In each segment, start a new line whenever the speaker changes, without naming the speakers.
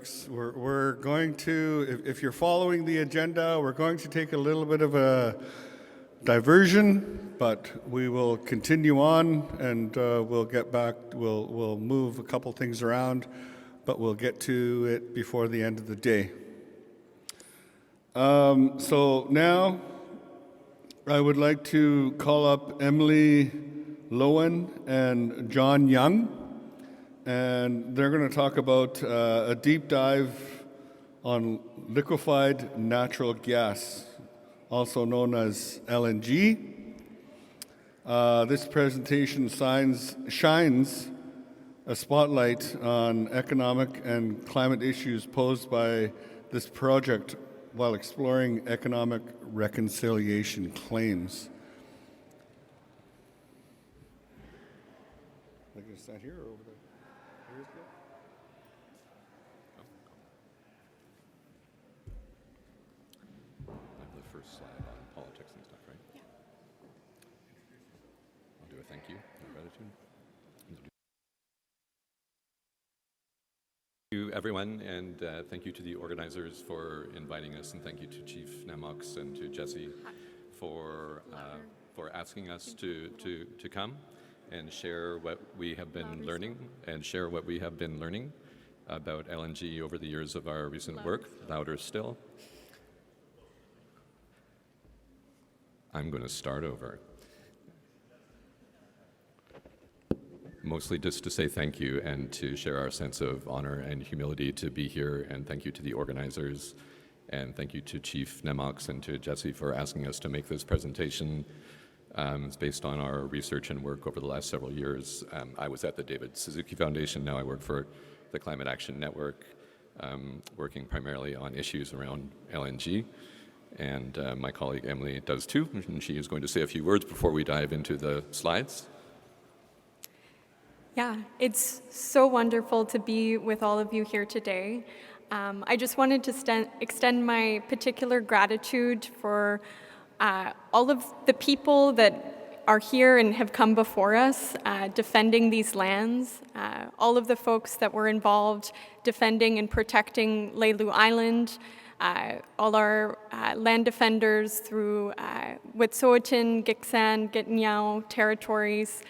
folks. We're going to, if you're following the agenda, we're going to take a little bit of a diversion, but we will continue on, and we'll get back. We'll move a couple things around, but we'll get to it before the end of the day. So now I would like to call up Emily Lowan and John Young, and they're going to talk about a deep dive on liquefied natural gas, also known as LNG. This presentation shines a spotlight on economic and climate issues posed by this project while exploring economic reconciliation claims. Am I going to stand here or over there? Here's good.
I have the first slide on politics and stuff, right? Yeah. I'll do a thank you and gratitude. Thank you, everyone, and thank you to the organizers for inviting us, and thank you to Chief Nemox and to Jesse for asking us to come and share what we have been learning about LNG over the years of our recent work. Louder still. I'm going to start over. Mostly just to say thank you and to share our sense of honor and humility to be here, and thank you to the organizers, and thank you to Chief Nemox and to Jesse for asking us to make this presentation. It's based on our research and work over the last several years. I was at the David Suzuki Foundation, now I work for the Climate Action Network, working primarily on issues around LNG, and my colleague Emily does too, and she is going to say a few words before we dive into the slides.
Yeah, it's so wonderful to be with all of you here today. I just wanted to extend my particular gratitude for all of the people that are here and have come before us defending these lands, all of the folks that were involved defending and protecting Leilu Island, all our land defenders through Wet'suwet'en, Gitxsan, Gitnyao territories.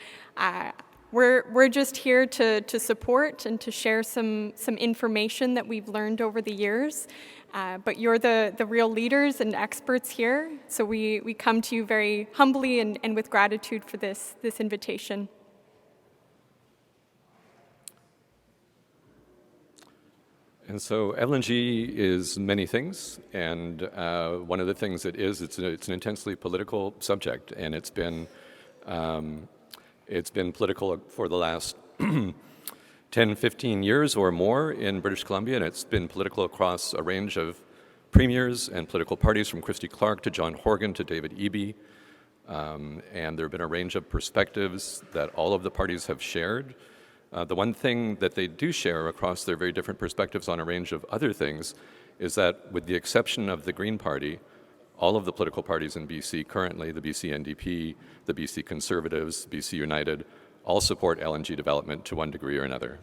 We're just here to support and to share some information that we've learned over the years. But you're the real leaders and experts here, so we come to you very humbly and with gratitude for this invitation.
And so LNG is many things, and one of the things it is, it's an intensely political subject, and it's been political for the last 10, 15 years or more in British Columbia, and it's been political across a range of premiers and political parties, from Christy Clark to John Horgan to David Eby. And there have been a range of perspectives that all of the parties have shared. The one thing that they do share across their very different perspectives on a range of other things is that, with the exception of the Green Party, all of the political parties in BC currently, the BC NDP, the BC Conservatives, BC United, all support LNG development to one degree or another.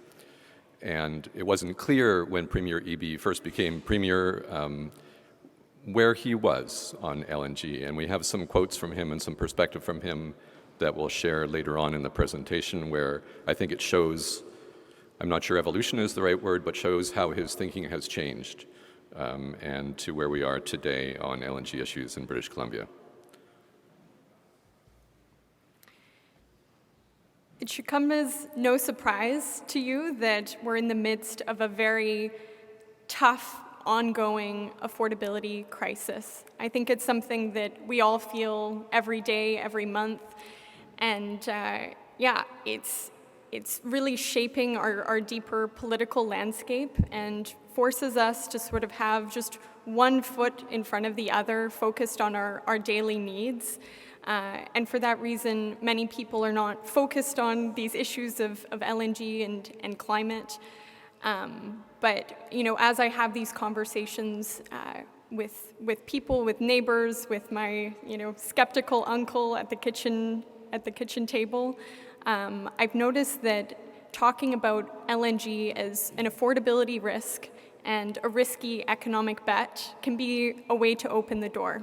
And it wasn't clear when Premier Eby first became Premier where he was on LNG. And we have some quotes from him and some perspective from him that we'll share later on in the presentation, where I think it shows, I'm not sure evolution is the right word, but shows how his thinking has changed. And to where we are today on LNG issues in British Columbia.
It should come as no surprise to you that we're in the midst of a very tough, ongoing affordability crisis. I think it's something that we all feel every day, every month, and it's really shaping our deeper political landscape and forces us to sort of have just one foot in front of the other, focused on our daily needs. And for that reason, many people are not focused on these issues of LNG and climate. But as I have these conversations with people, with neighbors, with my skeptical uncle at the kitchen table, I've noticed that talking about LNG as an affordability risk and a risky economic bet can be a way to open the door.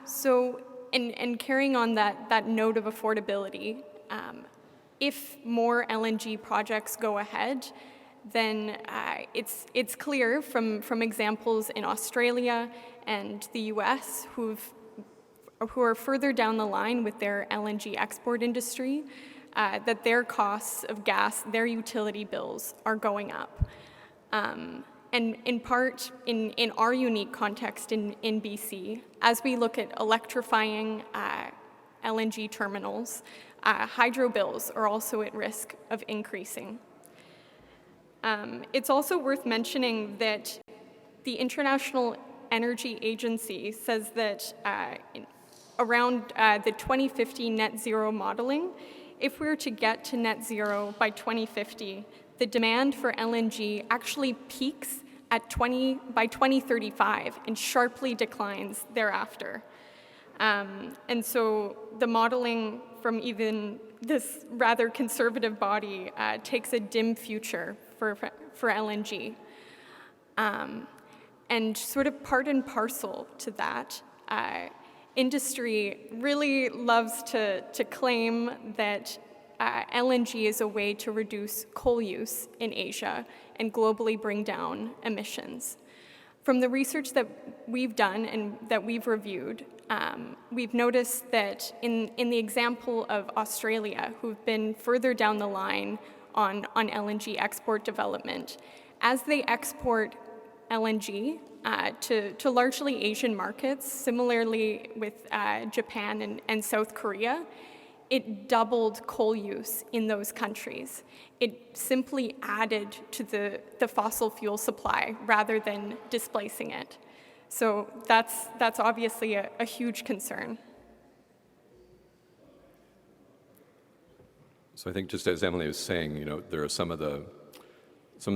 So carrying on that note of affordability, if more LNG projects go ahead, then it's clear from examples in Australia and the US who are further down the line with their LNG export industry, that their costs of gas, their utility bills are going up. And in part, in our unique context in BC, as we look at electrifying LNG terminals, hydro bills are also at risk of increasing. It's also worth mentioning that the International Energy Agency says that around the 2050 net zero modeling, if we were to get to net zero by 2050, the demand for LNG actually peaks by 2035 and sharply declines thereafter. And so the modeling from even this rather conservative body takes a dim future for LNG. And sort of part and parcel to that, industry really loves to claim that LNG is a way to reduce coal use in Asia and globally bring down emissions. From the research that we've done and that we've reviewed, we've noticed that in the example of Australia, who've been further down the line on LNG export development, as they export LNG to largely Asian markets, similarly with Japan and South Korea, it doubled coal use in those countries. It simply added to the fossil fuel supply rather than displacing it. So that's obviously a huge concern.
So I think just as Emily was saying, there are some of the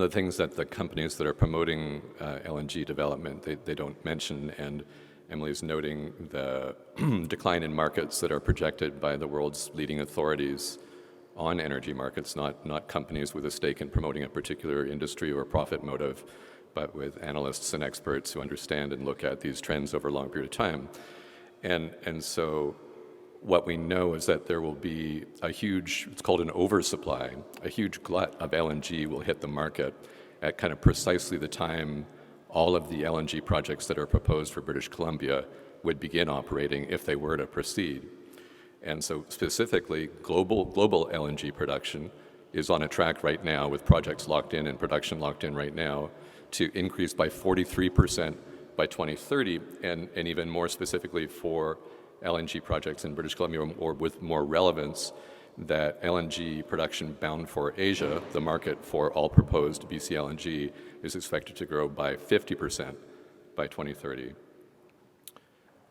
things that the companies that are promoting LNG development, they don't mention, and Emily's noting the decline in markets that are projected by the world's leading authorities on energy markets, not companies with a stake in promoting a particular industry or profit motive, but with analysts and experts who understand and look at these trends over a long period of time. And so what we know is that there will be it's called an oversupply, a huge glut of LNG will hit the market at kind of precisely the time all of the LNG projects that are proposed for British Columbia would begin operating if they were to proceed. And so specifically, global LNG production is on a track right now with projects locked in and production locked in right now to increase by 43% by 2030, and even more specifically for LNG projects in British Columbia, or with more relevance, that LNG production bound for Asia, the market for all proposed BC LNG, is expected to grow by 50% by 2030.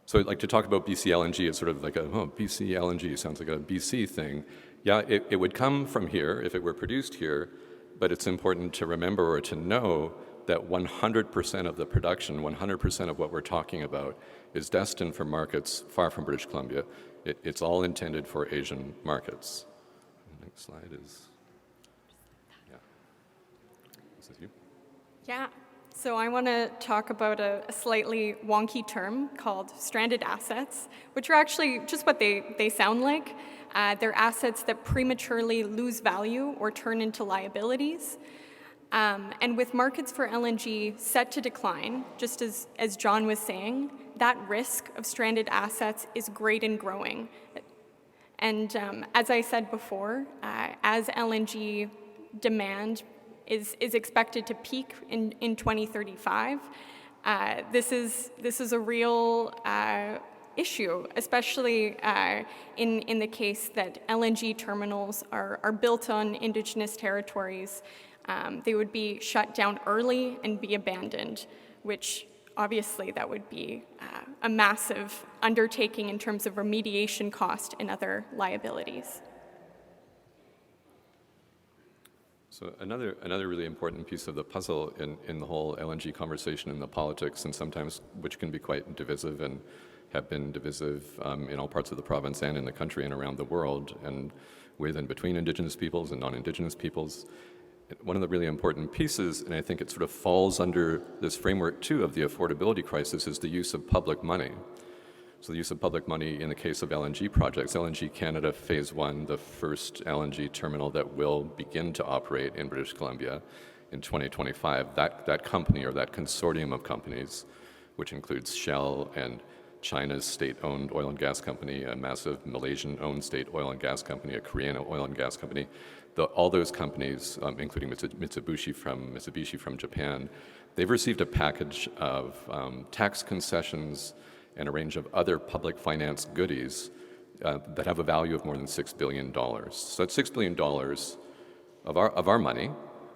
So I'd like to talk about BC LNG as sort of like BC LNG sounds like a BC thing. Yeah, it would come from here if it were produced here, but it's important to remember or to know that 100% of the production, 100% of what we're talking about, is destined for markets far from British Columbia. It's all intended for Asian markets. Next slide is, this is you.
Yeah, so I want to talk about a slightly wonky term called stranded assets, which are actually just what they sound like. They're assets that prematurely lose value or turn into liabilities. And with markets for LNG set to decline, just as John was saying, that risk of stranded assets is great and growing. And as I said before, as LNG demand is expected to peak in 2035, this is a real issue, especially in the case that LNG terminals are built on Indigenous territories. They would be shut down early and be abandoned, which obviously that would be a massive undertaking in terms of remediation cost and other liabilities.
So another really important piece of the puzzle in the whole LNG conversation and the politics, and sometimes which can be quite divisive and have been divisive in all parts of the province and in the country and around the world, and with and between Indigenous peoples and non-Indigenous peoples. One of the really important pieces, and I think it sort of falls under this framework too of the affordability crisis, is the use of public money. So the use of public money in the case of LNG projects, LNG Canada Phase 1, the first LNG terminal that will begin to operate in British Columbia in 2025, that company or that consortium of companies, which includes Shell and China's state-owned oil and gas company, a massive Malaysian-owned state oil and gas company, a Korean oil and gas company, all those companies, including Mitsubishi from Japan, they've received a package of tax concessions and a range of other public finance goodies that have a value of more than $6 billion. So that's $6 billion of our money,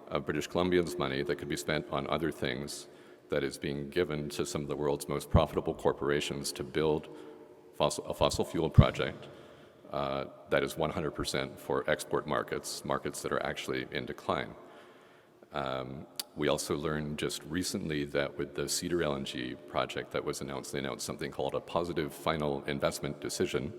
of British Columbians' money that could be spent on other things, that is being given to some of the world's most profitable corporations to build a fossil fuel project that is 100% for export markets that are actually in decline. We also learned just recently that with the Cedar LNG project that was announced, they announced something called a positive final investment decision,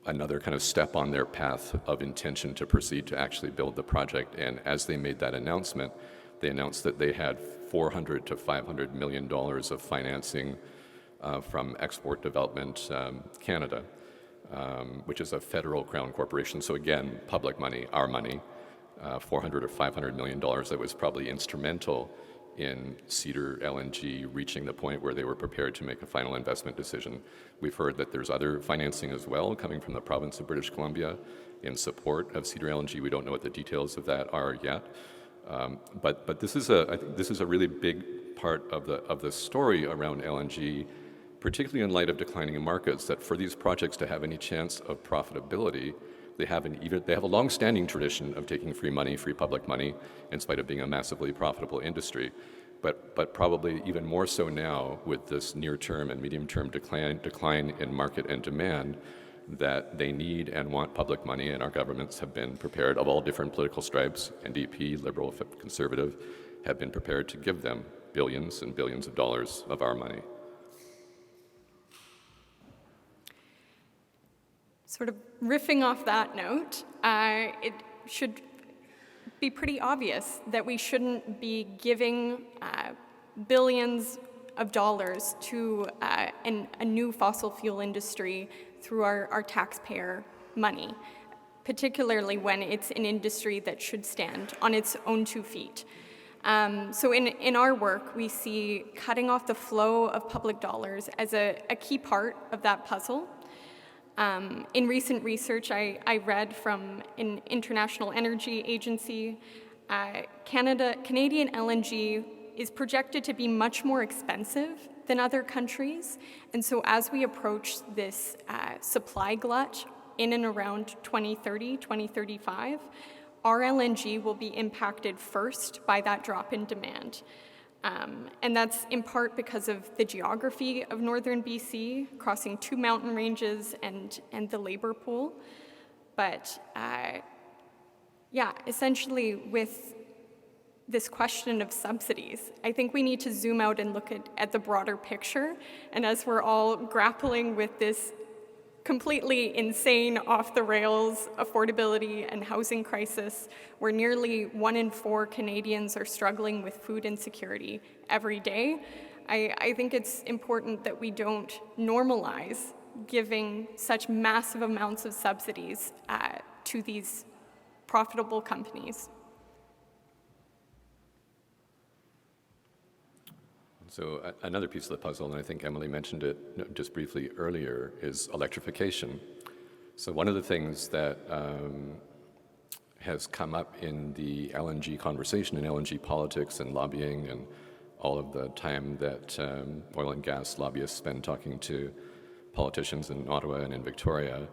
another kind of step on their path of intention to proceed to actually build the project. And as they made that announcement, they announced that they had $400 to $500 million of financing from Export Development Canada, which is a federal crown corporation. So again, public money, our money, $400 or $500 million that was probably instrumental in Cedar LNG reaching the point where they were prepared to make a final investment decision. We've heard that there's other financing as well coming from the province of British Columbia in support of Cedar LNG. We don't know what the details of that are yet. But I think this is a really big part of the story around LNG, particularly in light of declining markets, that for these projects to have any chance of profitability, they have a long-standing tradition of taking free money, free public money, in spite of being a massively profitable industry. But probably even more so now with this near-term and medium-term decline in market and demand, that they need and want public money, and our governments have been prepared, of all different political stripes, NDP, Liberal, Conservative, have been prepared to give them billions and billions of dollars of our money.
Sort of riffing off that note, it should be pretty obvious that we shouldn't be giving billions of dollars to a new fossil fuel industry through our taxpayer money, particularly when it's an industry that should stand on its own 2 feet. So in our work, we see cutting off the flow of public dollars as a key part of that puzzle. In recent research I read from an international energy agency, Canadian LNG is projected to be much more expensive than other countries. And so as we approach this supply glut in and around 2030, 2035, our LNG will be impacted first by that drop in demand. And that's in part because of the geography of northern BC, crossing 2 mountain ranges and the labor pool. But essentially with this question of subsidies, I think we need to zoom out and look at the broader picture. And as we're all grappling with this completely insane, off-the-rails affordability and housing crisis, where nearly 1 in 4 Canadians are struggling with food insecurity every day, I think it's important that we don't normalize giving such massive amounts of subsidies to these profitable companies.
So another piece of the puzzle, and I think Emily mentioned it just briefly earlier, is electrification. So one of the things that has come up in the LNG conversation and LNG politics and lobbying and all of the time that oil and gas lobbyists spend talking to politicians in Ottawa and in Victoria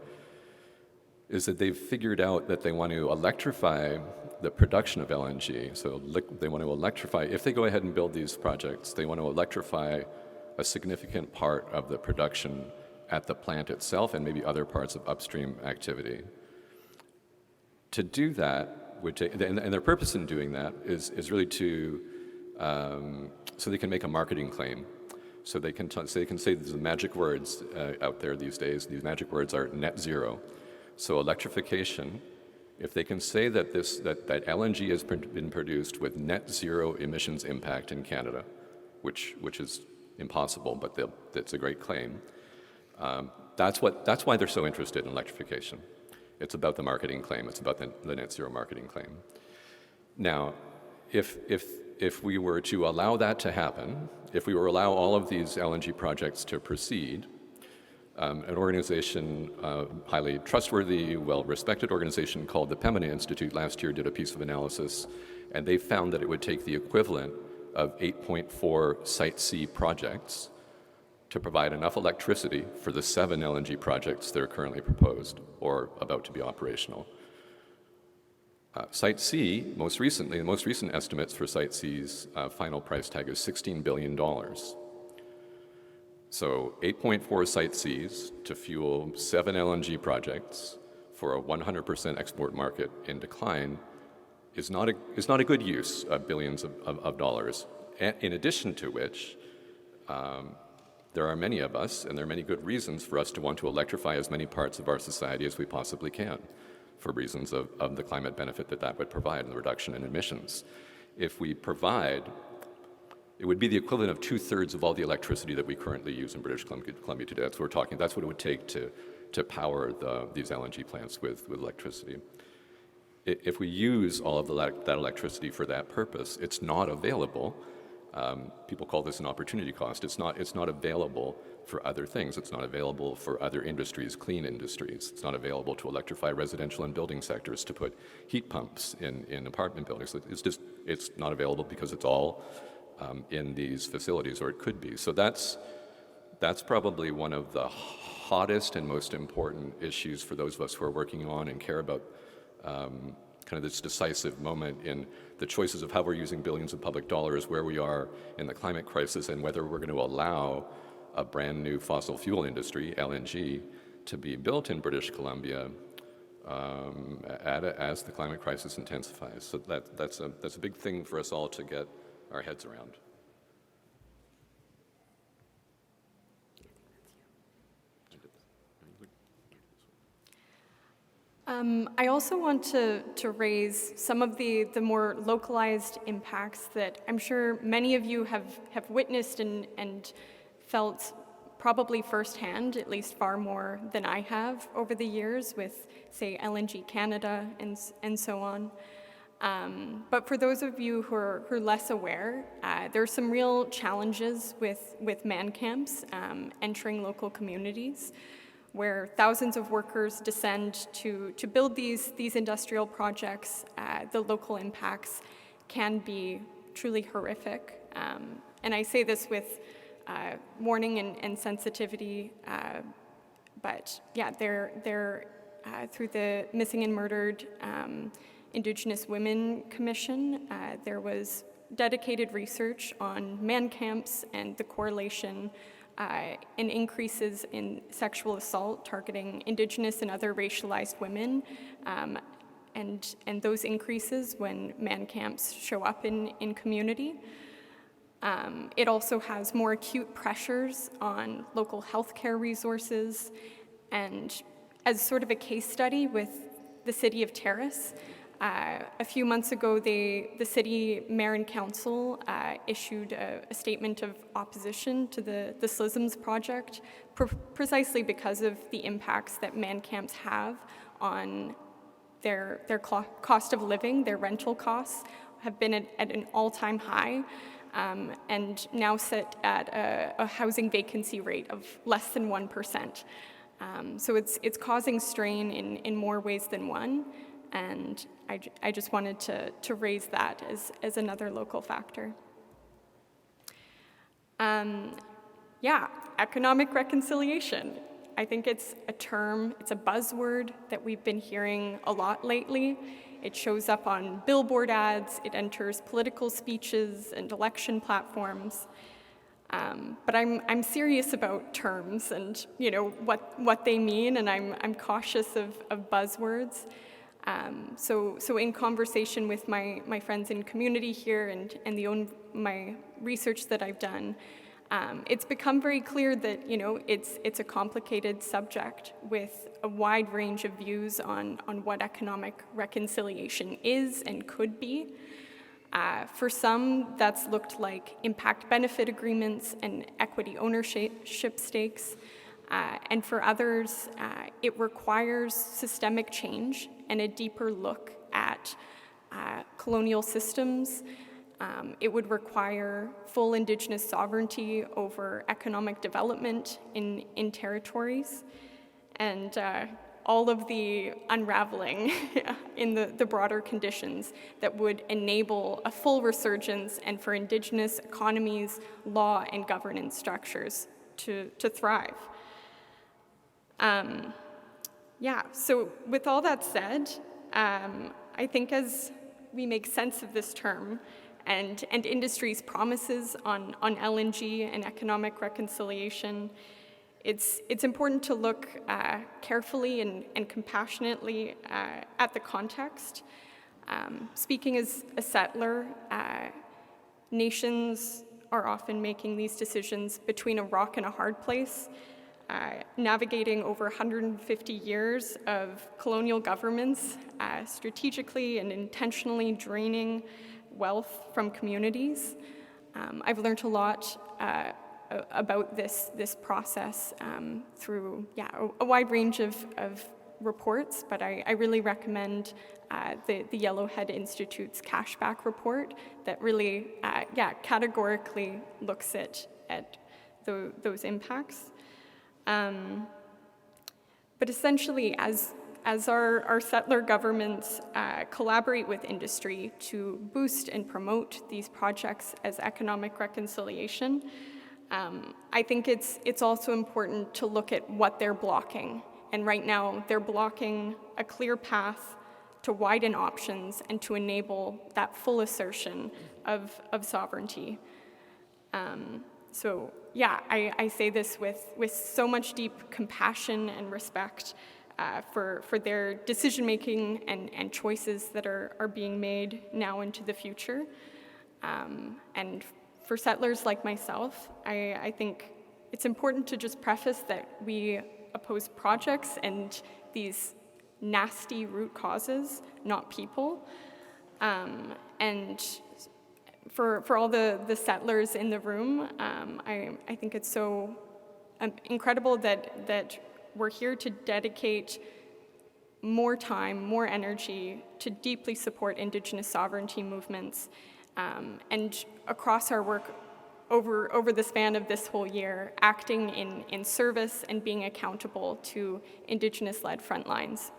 is that they've figured out that they want to electrify the production of LNG. So they want to electrify, if they go ahead and build these projects, they want to electrify a significant part of the production at the plant itself and maybe other parts of upstream activity. To do that, and their purpose in doing that is really to, so they can make a marketing claim. So they can say there's magic words out there these days. These magic words are net zero. So electrification, if they can say that that LNG has been produced with net zero emissions impact in Canada, which is impossible, but that's a great claim. That's why they're so interested in electrification. It's about the marketing claim. It's about the net zero marketing claim. Now, if we were to allow that to happen, if we were to allow all of these LNG projects to proceed, an organization, highly trustworthy, well-respected organization called the Pembina Institute last year did a piece of analysis, and they found that it would take the equivalent of 8.4 Site C projects to provide enough electricity for the 7 LNG projects that are currently proposed or about to be operational. Site C, the most recent estimates for Site C's final price tag is $16 billion. So 8.4 Site Cs to fuel 7 LNG projects for a 100% export market in decline is not a good use of billions of dollars. In addition to which, there are many of us, and there are many good reasons for us to want to electrify as many parts of our society as we possibly can, for reasons of the climate benefit that would provide and the reduction in emissions. If we provide, it would be the equivalent of 2/3 of all the electricity that we currently use in British Columbia today. That's what we're talking. That's what it would take to power these LNG plants with electricity. If we use all of that electricity for that purpose, it's not available. People call this an opportunity cost. It's not available for other things. It's not available for other industries, clean industries. It's not available to electrify residential and building sectors, to put heat pumps in apartment buildings. It's not available because it's all in these facilities, or it could be. So that's probably one of the hottest and most important issues for those of us who are working on and care about kind of this decisive moment in the choices of how we're using billions of public dollars, where we are in the climate crisis, and whether we're going to allow a brand new fossil fuel industry, LNG, to be built in British Columbia as the climate crisis intensifies. So that's a big thing for us all to get our heads around.
I also want to raise some of the more localized impacts that I'm sure many of you have witnessed and felt probably firsthand, at least far more than I have over the years with, say, LNG Canada and so on. But for those of you who are less aware, there are some real challenges with man camps entering local communities, where thousands of workers descend to build these industrial projects. The local impacts can be truly horrific. And I say this with warning and sensitivity, but yeah, they're through the Missing and Murdered Indigenous Women Commission, there was dedicated research on man camps and the correlation in increases in sexual assault targeting Indigenous and other racialized women, and those increases when man camps show up in community. It also has more acute pressures on local healthcare resources, and as sort of a case study with the City of Terrace, a few months ago, the city mayor and council issued a statement of opposition to the SLISMS project, precisely because of the impacts that man camps have on their cost of living. Their rental costs have been at an all-time high, and now sit at a housing vacancy rate of less than 1%. So it's causing strain in more ways than one. And I just wanted to raise that as another local factor. Yeah, economic reconciliation. I think it's a term, it's a buzzword that we've been hearing a lot lately. It shows up on billboard ads, it enters political speeches and election platforms. But I'm serious about terms and what they mean, and I'm cautious of buzzwords. So in conversation with my friends in community here and my research that I've done, It's become very clear that, it's a complicated subject with a wide range of views on what economic reconciliation is and could be. For some, that's looked like impact benefit agreements and equity ownership stakes. And for others, it requires systemic change and a deeper look at colonial systems. It would require full Indigenous sovereignty over economic development in territories, and all of the unraveling in the broader conditions that would enable a full resurgence and for Indigenous economies, law, and governance structures to thrive. So with all that said, I think as we make sense of this term and industry's promises on LNG and economic reconciliation, it's important to look carefully and compassionately at the context. Speaking as a settler, nations are often making these decisions between a rock and a hard place, navigating over 150 years of colonial governments, strategically and intentionally draining wealth from communities. I've learned a lot about this process through a wide range of reports, but I really recommend the Yellowhead Institute's Cashback report that really categorically looks at those impacts. But essentially, as our settler governments collaborate with industry to boost and promote these projects as economic reconciliation, I think it's also important to look at what they're blocking. And right now, they're blocking a clear path to widen options and to enable that full assertion of sovereignty. I say this with so much deep compassion and respect for their decision-making and choices that are being made now into the future. And for settlers like myself, I think it's important to just preface that we oppose projects and these nasty root causes, not people. And for all the settlers in the room, I think it's so incredible that we're here to dedicate more time, more energy to deeply support Indigenous sovereignty movements, and across our work over the span of this whole year, acting in service and being accountable to Indigenous-led frontlines.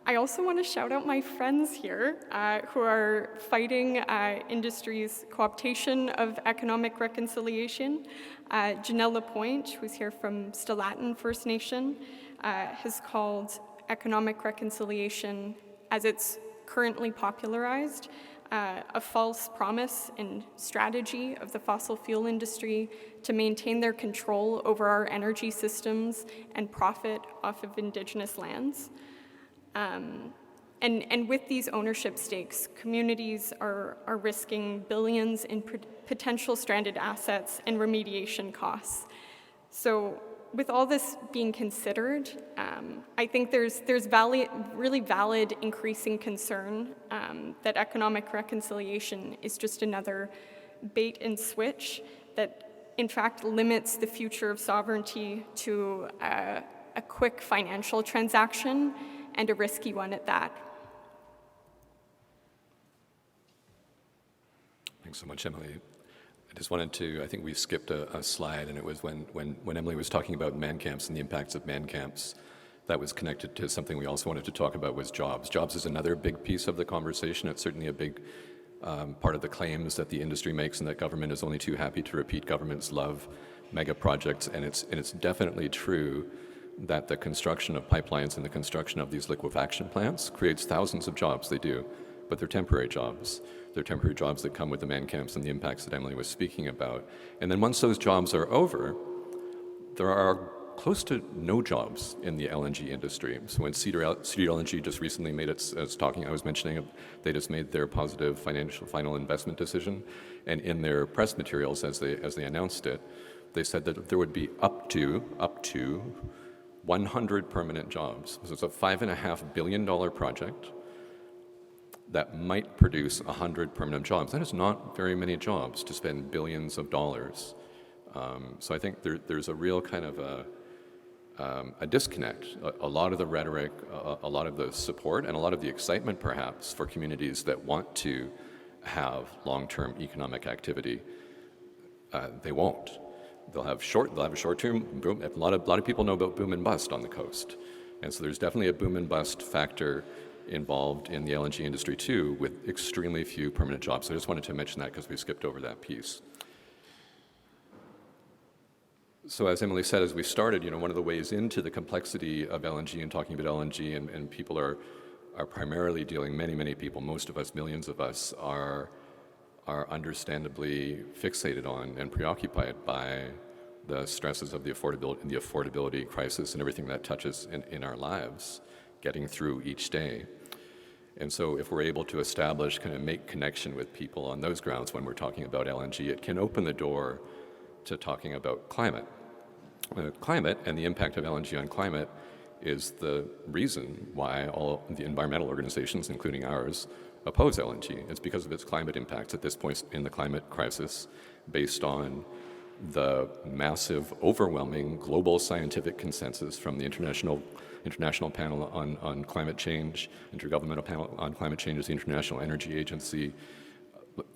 I also want to shout out my friends here who are fighting industry's co-optation of economic reconciliation. Janelle Lapointe, who's here from Stellatin First Nation, has called economic reconciliation, as it's currently popularized, a false promise and strategy of the fossil fuel industry to maintain their control over our energy systems and profit off of Indigenous lands. And with these ownership stakes, communities are risking billions in potential stranded assets and remediation costs. So with all this being considered, I think there's really valid increasing concern that economic reconciliation is just another bait and switch that in fact limits the future of sovereignty to a quick financial transaction, and a risky one at that.
Thanks so much, Emily. I just wanted to, I think we skipped a slide, and it was when Emily was talking about man camps and the impacts of man camps, that was connected to something we also wanted to talk about was jobs. Jobs is another big piece of the conversation. It's certainly a big part of the claims that the industry makes, and that government is only too happy to repeat. Governments love mega projects, and it's definitely true that the construction of pipelines and the construction of these liquefaction plants creates thousands of jobs. They do, but they're temporary jobs. They're temporary jobs that come with the man camps and the impacts that Emily was speaking about. And then once those jobs are over, there are close to no jobs in the LNG industry. So when Cedar LNG just recently made its talking, I was mentioning, they just made their positive final investment decision, and in their press materials as they announced it, they said that there would be up to 100 permanent jobs. So it's a $5.5 billion project that might produce 100 permanent jobs. That is not very many jobs to spend billions of dollars. So I think there's a real kind of a disconnect. A lot of the rhetoric, a lot of the support, and a lot of the excitement perhaps for communities that want to have long-term economic activity, they won't. They'll have a short-term boom. A lot of people know about boom and bust on the coast, and so there's definitely a boom and bust factor involved in the LNG industry too, with extremely few permanent jobs. So I just wanted to mention that because we skipped over that piece. So as Emily said, as we started, one of the ways into the complexity of LNG and talking about LNG, and people are primarily dealing, many people, most of us, millions of us, are understandably fixated on and preoccupied by the stresses of the affordability crisis and everything that touches in our lives, getting through each day. And so if we're able to establish, kind of make connection with people on those grounds when we're talking about LNG, it can open the door to talking about climate. Climate and the impact of LNG on climate is the reason why all the environmental organizations, including ours, oppose LNG. It's because of its climate impacts at this point in the climate crisis, based on the massive, overwhelming global scientific consensus from the International Panel on Climate Change, Intergovernmental Panel on Climate Change, the International Energy Agency,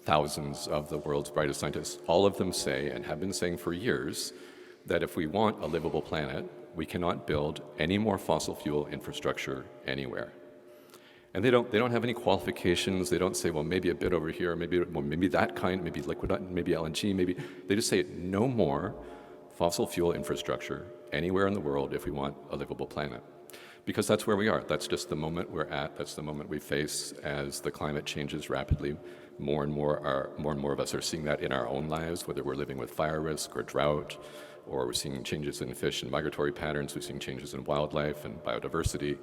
thousands of the world's brightest scientists. All of them say, and have been saying for years, that if we want a livable planet, we cannot build any more fossil fuel infrastructure anywhere. And they don't have any qualifications. They don't say, well, maybe a bit over here, maybe that kind, maybe liquid, maybe LNG, maybe. They just say no more fossil fuel infrastructure anywhere in the world if we want a livable planet. Because that's where we are. That's just the moment we're at. That's the moment we face as the climate changes rapidly. More and more of us are seeing that in our own lives, whether we're living with fire risk or drought, or we're seeing changes in fish and migratory patterns. We're seeing changes in wildlife and biodiversity.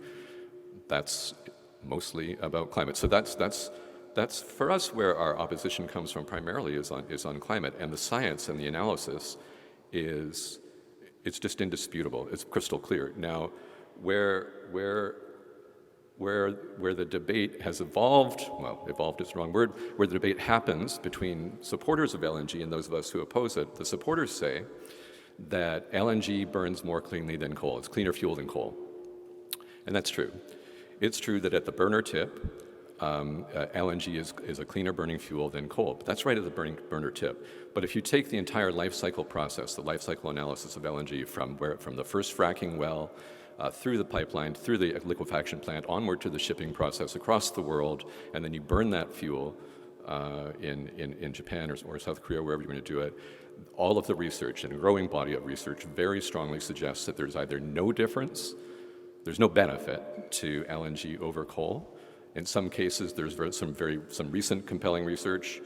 That's mostly about climate. So that's for us where our opposition comes from primarily is on climate, and the science and the analysis it's just indisputable. It's crystal clear. Now, where the debate has evolved, well, evolved is the wrong word, where the debate happens between supporters of LNG and those of us who oppose it, the supporters say that LNG burns more cleanly than coal. It's cleaner fuel than coal. And that's true. It's true that at the burner tip, LNG is a cleaner burning fuel than coal. But that's right at the burner tip. But if you take the entire life cycle process, the life cycle analysis of LNG from the first fracking well, through the pipeline, through the liquefaction plant, onward to the shipping process across the world, and then you burn that fuel in Japan or South Korea, wherever you're going to do it, all of the research and a growing body of research very strongly suggests that there's either no difference, there's no benefit to LNG over coal. In some cases, there's some recent compelling research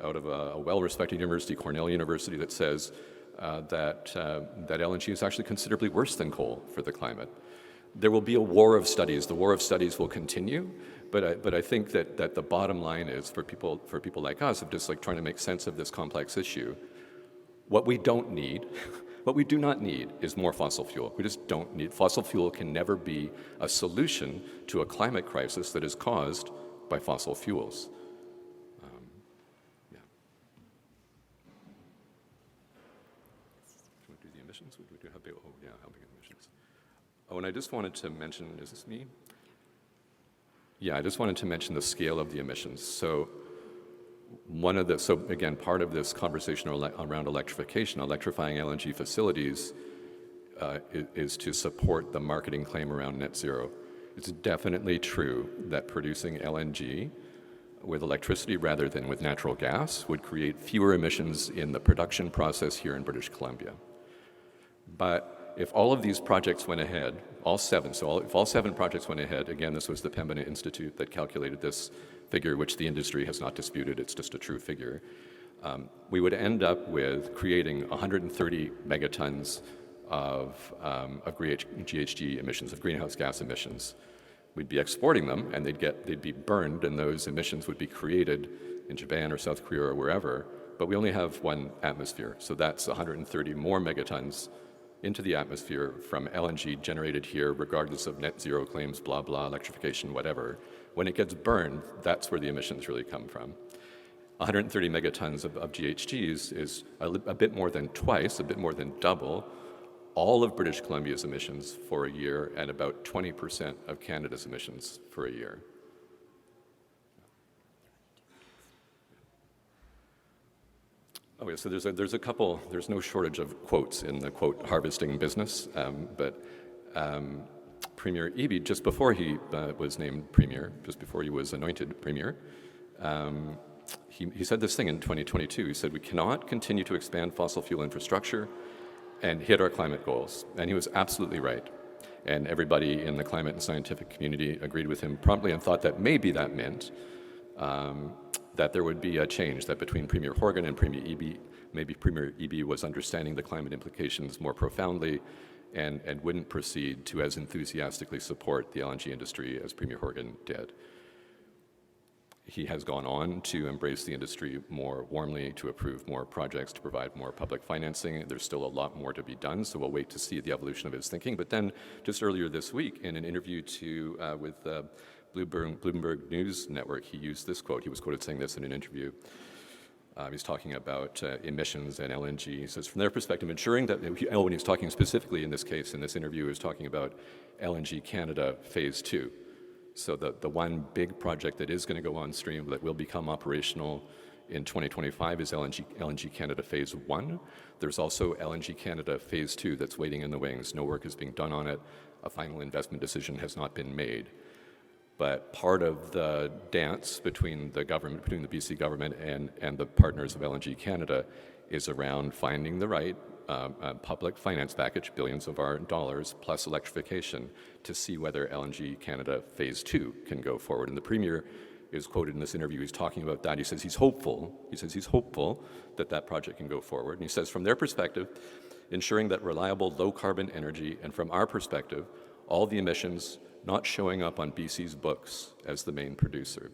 out of a well-respected university, Cornell University, that says that LNG is actually considerably worse than coal for the climate. There will be a war of studies. The war of studies will continue, but I think that the bottom line is for people like us, of just like trying to make sense of this complex issue. What we don't need, what we do not need, is more fossil fuel. We just don't need. Fossil fuel can never be a solution to a climate crisis that is caused by fossil fuels. Yeah. Should we do the emissions? Would we do how big? Oh, yeah, how big emissions? Oh, and I just wanted to mention. Is this me? Yeah, I just wanted to mention the scale of the emissions. So again, part of this conversation around electrification, electrifying LNG facilities is to support the marketing claim around net zero. It's definitely true that producing LNG with electricity rather than with natural gas would create fewer emissions in the production process here in British Columbia. But if all of these projects went ahead, if all seven projects went ahead, again, this was the Pembina Institute that calculated this figure, which the industry has not disputed, it's just a true figure, we would end up with creating 130 megatons of GHG emissions, of greenhouse gas emissions. We'd be exporting them, and they'd be burned, and those emissions would be created in Japan or South Korea or wherever. But we only have one atmosphere, so that's 130 more megatons into the atmosphere from LNG generated here, regardless of net zero claims, blah, blah, electrification, whatever. When it gets burned, that's where the emissions really come from. 130 megatons of GHGs is a bit more than twice, a bit more than double all of British Columbia's emissions for a year and about 20% of Canada's emissions for a year. Oh yeah, so there's a couple, there's no shortage of quotes in the quote harvesting business, but Premier Eby, just before he was named Premier, just before he was anointed Premier, he said this thing in 2022. He said, "We cannot continue to expand fossil fuel infrastructure and hit our climate goals." And he was absolutely right. And everybody in the climate and scientific community agreed with him promptly and thought that maybe that meant that there would be a change, that between Premier Horgan and Premier Eby, maybe Premier Eby was understanding the climate implications more profoundly and wouldn't proceed to as enthusiastically support the LNG industry as Premier Horgan did. He has gone on to embrace the industry more warmly, to approve more projects, to provide more public financing. There's still a lot more to be done, so we'll wait to see the evolution of his thinking. But then, just earlier this week, in an interview with Bloomberg News Network, he used this quote. He was quoted saying this in an interview. He's talking about emissions and LNG. He says, from their perspective, ensuring that, when he's talking specifically in this case, in this interview, he was talking about LNG Canada Phase 2. So the one big project that is going to go on stream that will become operational in 2025 is LNG Canada Phase 1. There's also LNG Canada Phase 2 that's waiting in the wings. No work is being done on it. A final investment decision has not been made. But part of the dance between the government, between the BC government and the partners of LNG Canada is around finding the right public finance package, billions of our dollars, plus electrification, to see whether LNG Canada Phase 2 can go forward. And the Premier is quoted in this interview, he's talking about that. He says he's hopeful that that project can go forward. And he says, from their perspective, ensuring that reliable, low-carbon energy, and from our perspective, all the emissions not showing up on BC's books as the main producer.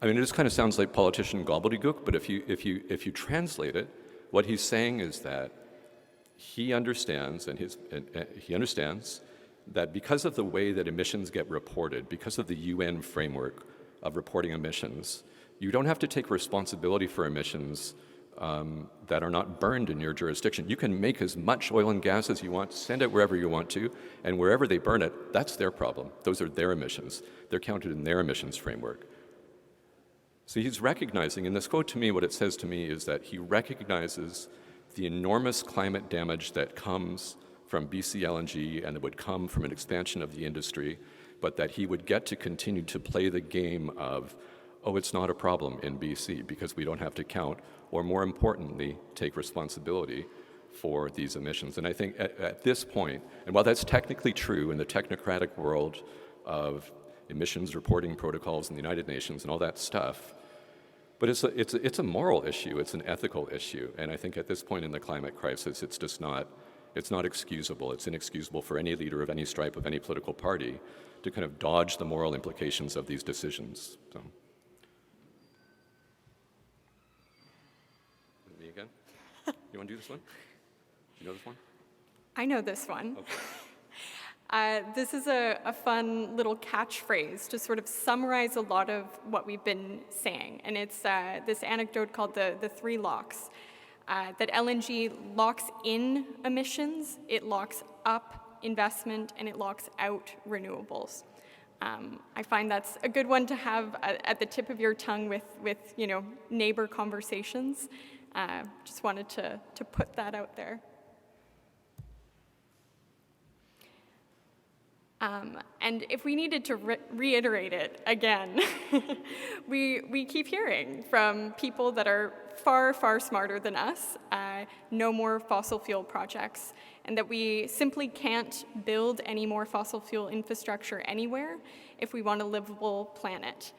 I mean, it just kind of sounds like politician gobbledygook, but if you translate it, what he's saying is that he understands, he understands that because of the way that emissions get reported, because of the UN framework of reporting emissions, you don't have to take responsibility for emissions that are not burned in your jurisdiction. You can make as much oil and gas as you want, send it wherever you want to, and wherever they burn it, that's their problem. Those are their emissions. They're counted in their emissions framework. So he's recognizing, in this quote to me, what it says to me is that he recognizes the enormous climate damage that comes from BC LNG and that would come from an expansion of the industry, but that he would get to continue to play the game of, oh, it's not a problem in BC because we don't have to count, or more importantly, take responsibility for these emissions. And I think at this point, and while that's technically true in the technocratic world of emissions reporting protocols in the United Nations and all that stuff, but it's a moral issue, it's an ethical issue, and I think at this point in the climate crisis, it's just not, it's not excusable. It's inexcusable for any leader of any stripe of any political party to kind of dodge the moral implications of these decisions. So. Me again? You want to do this one? You know this one?
I know this one.
Okay.
This is a fun little catchphrase to sort of summarize a lot of what we've been saying. And it's this anecdote called the three locks. That LNG locks in emissions, it locks up investment, and it locks out renewables. I find that's a good one to have at the tip of your tongue with neighbor conversations. Just wanted to put that out there. And if we needed to reiterate it again, we keep hearing from people that are far, far smarter than us, no more fossil fuel projects, and that we simply can't build any more fossil fuel infrastructure anywhere if we want a livable planet.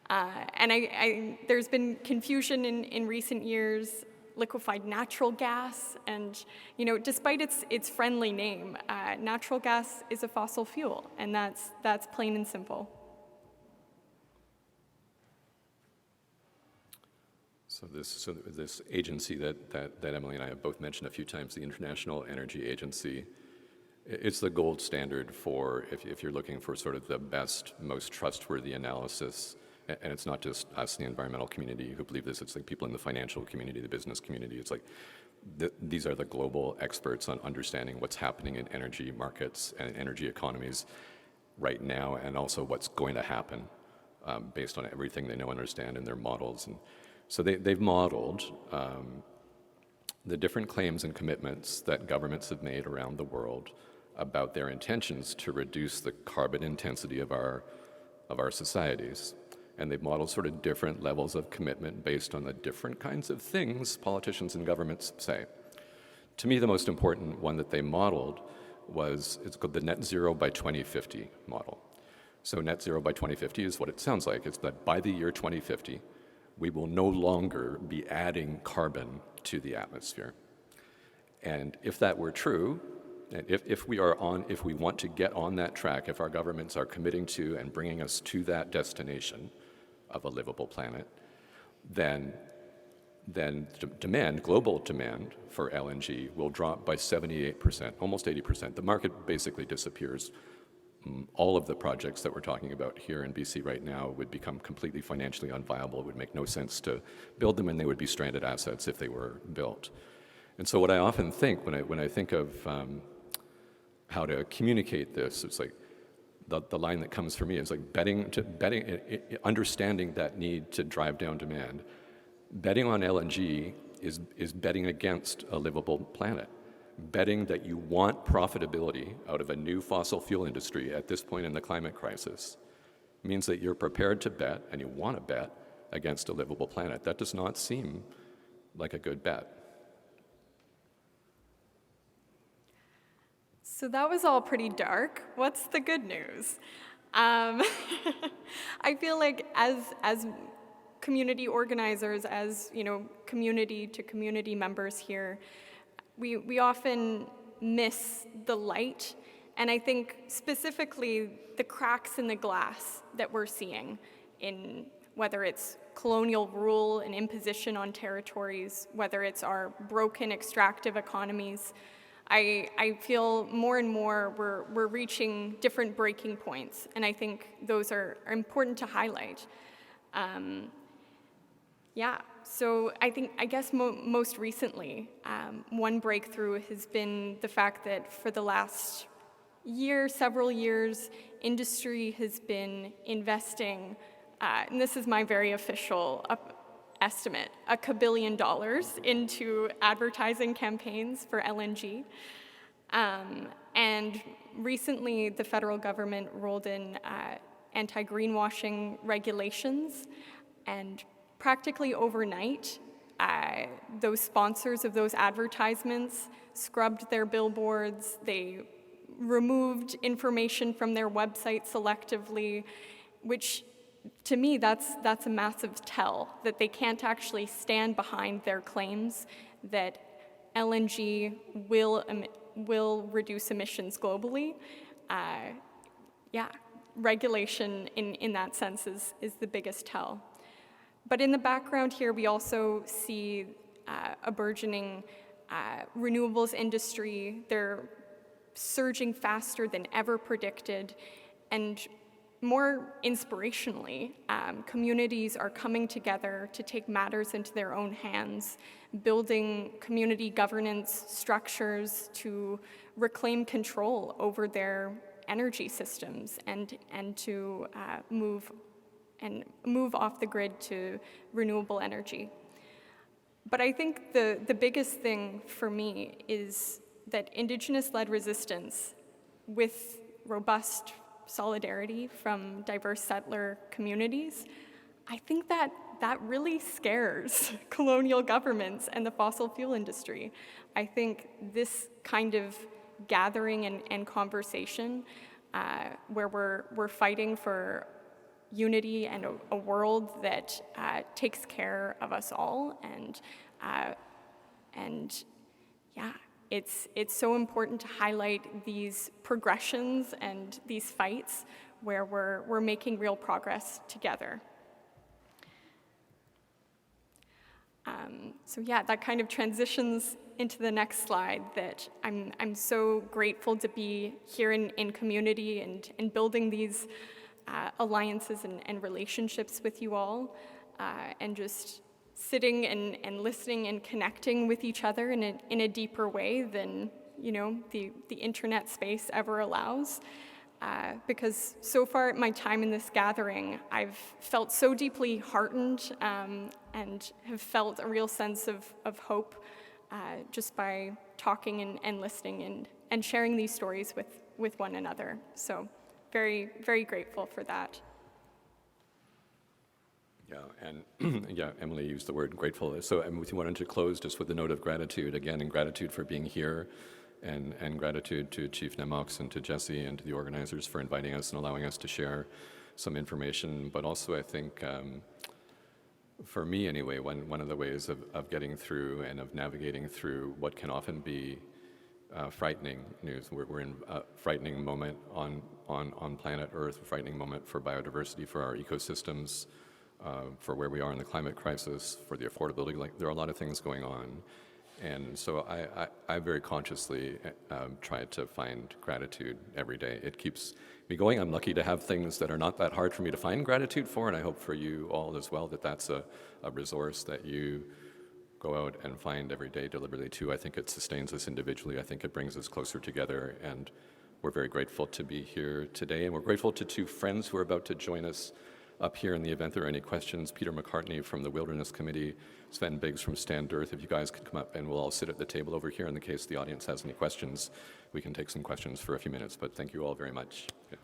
And there's been confusion in recent years liquefied natural gas. And, despite its friendly name, natural gas is a fossil fuel, and that's plain and simple.
So this agency that Emily and I have both mentioned a few times, the International Energy Agency, it's the gold standard for if you're looking for sort of the best, most trustworthy analysis. And it's not just us in the environmental community who believe this, it's like people in the financial community, the business community. It's like these are the global experts on understanding what's happening in energy markets and energy economies right now, and also what's going to happen based on everything they know and understand in their models. And so they've modeled the different claims and commitments that governments have made around the world about their intentions to reduce the carbon intensity of our societies. And they've modeled sort of different levels of commitment based on the different kinds of things politicians and governments say. To me, the most important one that they modeled it's called the net zero by 2050 model. So net zero by 2050 is what it sounds like. It's that by the year 2050, we will no longer be adding carbon to the atmosphere. And if that were true, if we want to get on that track, if our governments are committing to and bringing us to that destination of a livable planet, then global demand for LNG will drop by 78%, almost 80%. The market basically disappears. All of the projects that we're talking about here in BC right now would become completely financially unviable. It would make no sense to build them, and they would be stranded assets if they were built. And so what I often think when I think of how to communicate this, it's like the line that comes for me is like understanding that need to drive down demand. Betting on LNG is betting against a livable planet. Betting that you want profitability out of a new fossil fuel industry at this point in the climate crisis means that you're prepared to bet, and you want to bet, against a livable planet. That does not seem like a good bet.
So that was all pretty dark. What's the good news? I feel like as community organizers, as community to community members here, we often miss the light, and I think specifically the cracks in the glass that we're seeing in whether it's colonial rule and imposition on territories, whether it's our broken extractive economies. I feel more and more we're reaching different breaking points, and I think those are important to highlight. So I guess most recently, one breakthrough has been the fact that for the last several years, industry has been investing, and this is my very official estimate, $1 billion into advertising campaigns for LNG. And recently, the federal government rolled in anti-greenwashing regulations, and practically overnight, those sponsors of those advertisements scrubbed their billboards, they removed information from their website selectively, which to me, that's a massive tell that they can't actually stand behind their claims that LNG will reduce emissions globally. Regulation in that sense is the biggest tell. But in the background here, we also see a burgeoning renewables industry. They're surging faster than ever predicted, and more inspirationally, communities are coming together to take matters into their own hands, building community governance structures to reclaim control over their energy systems and to move off the grid to renewable energy. But I think the biggest thing for me is that Indigenous-led resistance with robust solidarity from diverse settler communities, I think that really scares colonial governments and the fossil fuel industry. I think this kind of gathering and conversation where we're fighting for unity and a world that takes care of us all and And yeah, it's so important to highlight these progressions and these fights where we're making real progress together. So yeah, that kind of transitions into the next slide, that I'm so grateful to be here in community and building these alliances and relationships with you all, and just sitting and listening and connecting with each other in a deeper way than, you know, the internet space ever allows. Because so far my time in this gathering, I've felt so deeply heartened, and have felt a real sense of hope just by talking and listening and sharing these stories with one another. So very, very grateful for that.
Yeah, and yeah, Emily used the word grateful. So we wanted to close just with a note of gratitude again, and gratitude for being here, and gratitude to Chief Nemox and to Jesse and to the organizers for inviting us and allowing us to share some information. But also, I think, for me anyway, one of the ways of getting through and of navigating through what can often be frightening news. We're in a frightening moment on planet Earth, a frightening moment for biodiversity, for our ecosystems, for where we are in the climate crisis, for the affordability. Like, there are a lot of things going on. And so I very consciously try to find gratitude every day. It keeps me going. I'm lucky to have things that are not that hard for me to find gratitude for, and I hope for you all as well that that's a resource that you go out and find every day deliberately too. I think it sustains us individually. I think it brings us closer together, and we're very grateful to be here today. And we're grateful to two friends who are about to join us up here in the event there are any questions. Peter McCartney from the Wilderness Committee, Sven Biggs from Stand Earth. If you guys could come up, and we'll all sit at the table over here in the case the audience has any questions. We can take some questions for a few minutes, but thank you all very much. Okay.